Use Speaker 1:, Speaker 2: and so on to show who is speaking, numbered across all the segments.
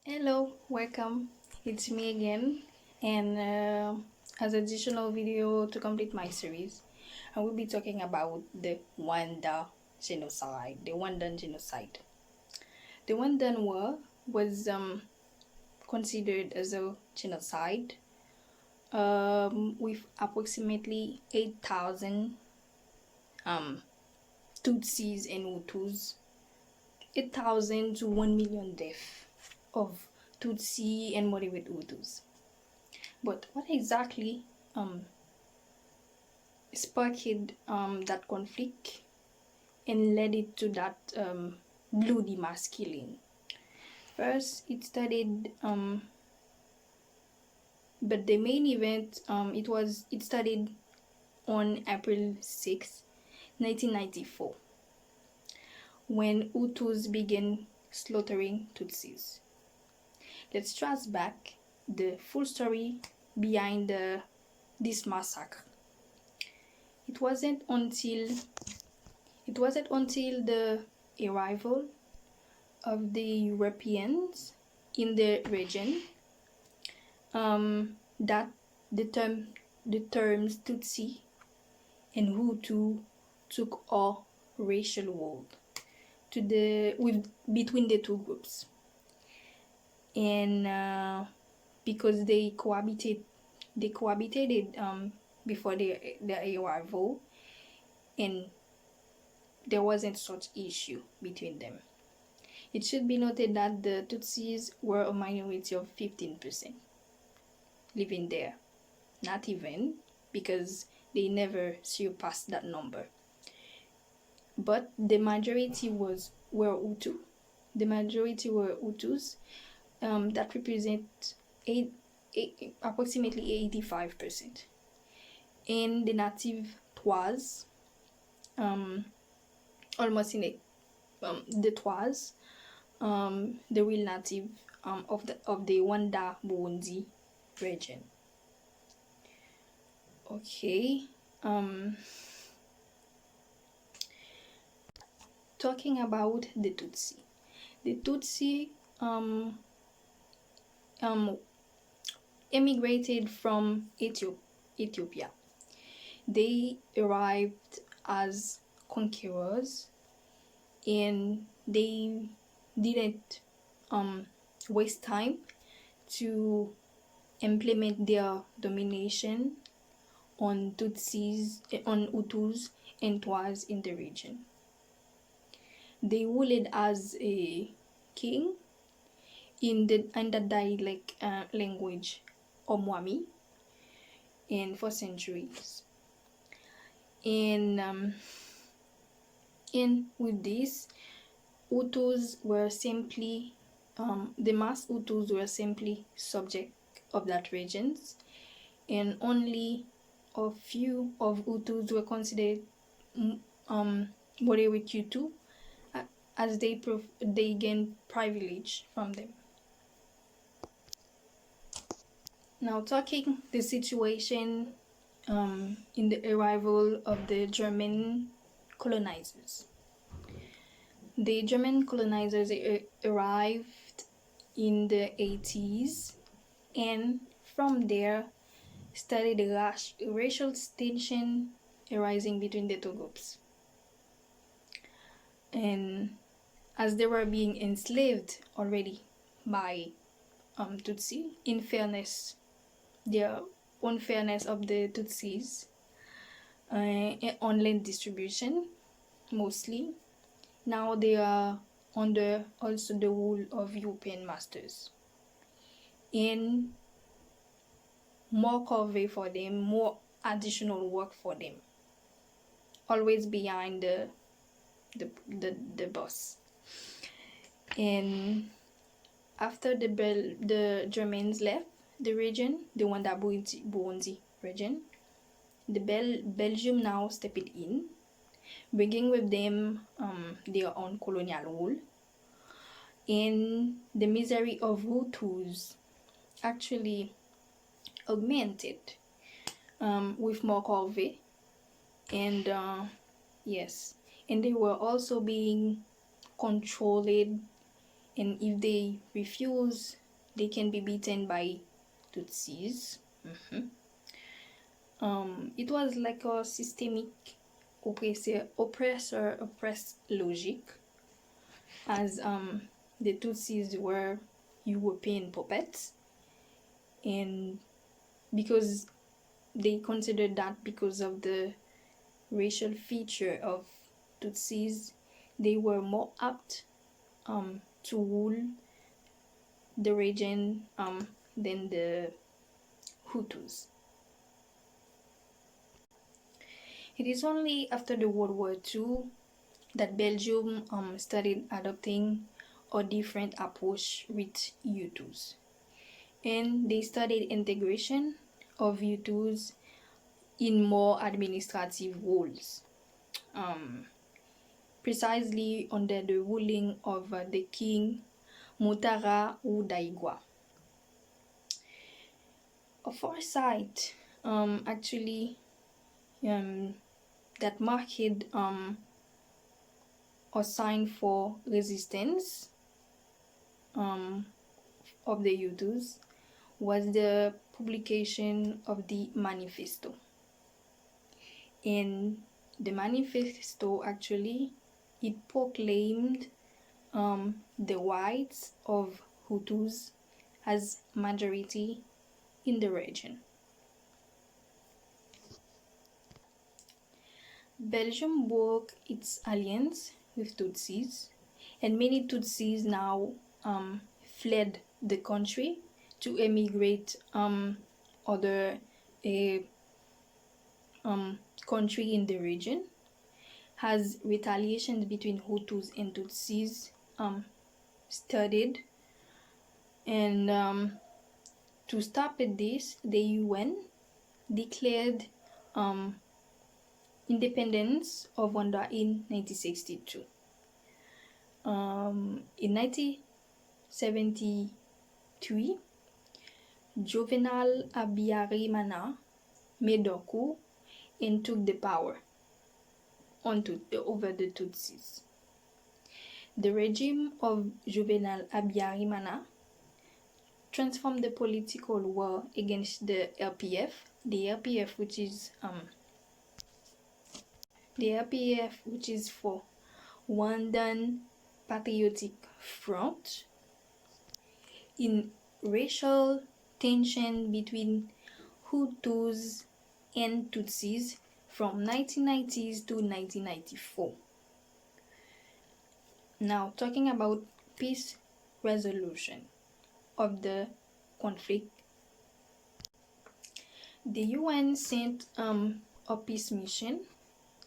Speaker 1: Hello, welcome. It's me again, and as additional video to complete my series, I will be talking about the Rwanda genocide. The Rwandan genocide. The Rwandan war was considered as a genocide with approximately 8,000 um, Tutsis and Hutus, 8,000 to 1 million deaths of Tutsi and moderate Hutus. But what exactly sparked that conflict and led it to that bloody mass killing? First, it started, but the main event it started on April 6, 1994, when Hutus began slaughtering Tutsis. Let's trace back the full story behind this massacre. It wasn't until the arrival of the Europeans in the region that the terms Tutsi and Hutu took a racial war between the two groups, and because they cohabitated before their arrival, and there wasn't such issue between them. It should be noted that the Tutsis were a minority of 15% living there, not even, because they never surpassed that number. But the majority were Hutu. The majority were Hutus that represent approximately 85%. And the native Twas, almost in the Twas, the real native of the Rwanda Burundi region. Okay. Talking about the Tutsi. The Tutsi emigrated from Ethiopia. They arrived as conquerors, and they didn't waste time to implement their domination on Hutus and Twas in the region. They ruled as a king in the dialect language Omwami, and for centuries. And with this, Hutus were simply the mass Hutus were simply subject of that regions, and only a few of Hutus were considered moderate Hutu, as they gained privilege from them. Now, talking the situation in the arrival of the German colonizers. The German colonizers arrived in the 80s, and from there started a racial tension arising between the two groups. And as they were being enslaved already by Tutsi, the unfairness of the Tutsis on land distribution mostly, now they are under also the rule of European masters, and more cover for them, more additional work for them, always behind the boss. And after the Germans left the region, the Rwanda Burundi region, the Belgium now stepped in, bringing with them their own colonial rule, and the misery of Hutus actually augmented with more cover, and yes, and they were also being controlled and if they refuse, they can be beaten by Tutsis. It was like a systemic oppressor-oppressed logic, as the Tutsis were European puppets, and because they considered that because of the racial feature of Tutsis, they were more apt to rule the region than the Hutus. It is only after the World War II that Belgium started adopting a different approach with Hutus, and they studied integration of Hutus in more administrative roles, precisely under the ruling of the king Mutara Udaigwa. A foresight actually that marked a sign for resistance of the Hutus was the publication of the manifesto. In the manifesto, actually, it proclaimed the rights of Hutus as majority in the region. Belgium broke its alliance with Tutsis, and many Tutsis now fled the country to emigrate other country in the region, as retaliations between Hutus and Tutsis started. And to stop this, the UN declared independence of Rwanda in 1962. In 1973, Juvenal Habyarimana made a coup and took the power over the Tutsis. The regime of Juvenal Habyarimana transformed the political war against the RPF, which is for Rwandan Patriotic Front, in racial tension between Hutus and Tutsis from 1990s to 1994. Now, talking about peace resolution of the conflict, the UN sent a peace mission,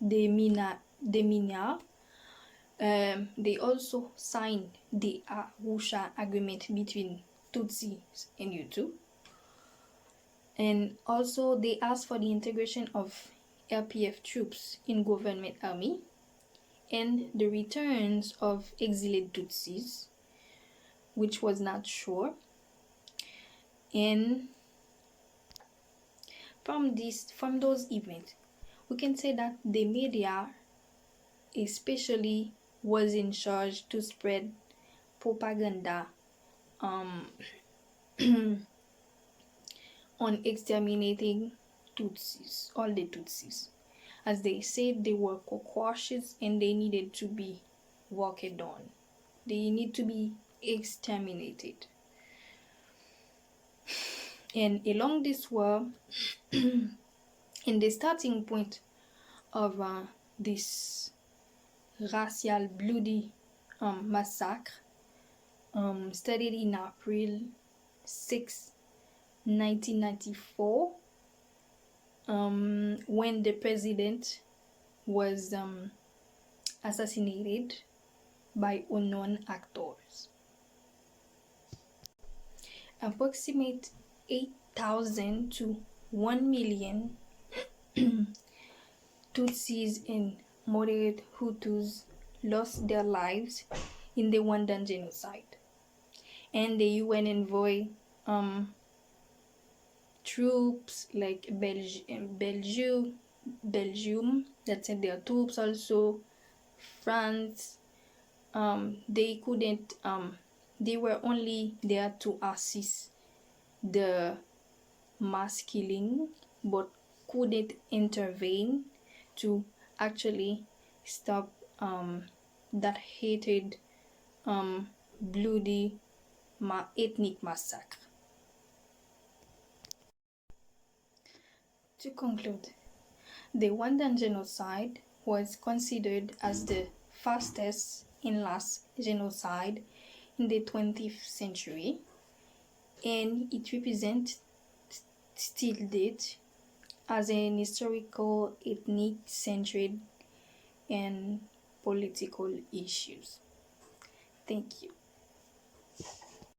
Speaker 1: the MINA. They also signed the Arusha Agreement between Tutsis and Hutu. And also they asked for the integration of RPF troops in government army and the returns of exiled Tutsis, which was not sure. And from those events, we can say that the media especially was in charge to spread propaganda on exterminating Tutsis, all the Tutsis. As they said, they were cockroaches and they needed to be worked on. They need to be exterminated. And along this war, in the starting point of this racial bloody massacre, started in April 6, 1994, when the president was assassinated by unknown actors. Approximate 8,000 to 1 million Tutsis and moderate Hutus lost their lives in the Rwandan genocide. And the UN envoy troops like Belgium, that sent their troops, also France, they couldn't they were only there to assist the mass killing, but couldn't intervene to actually stop that hated, bloody ethnic massacre. To conclude, the Rwandan genocide was considered as the fastest and last genocide in the 20th century, and it represents still date as an historical, ethnic centered and political issues. Thank you.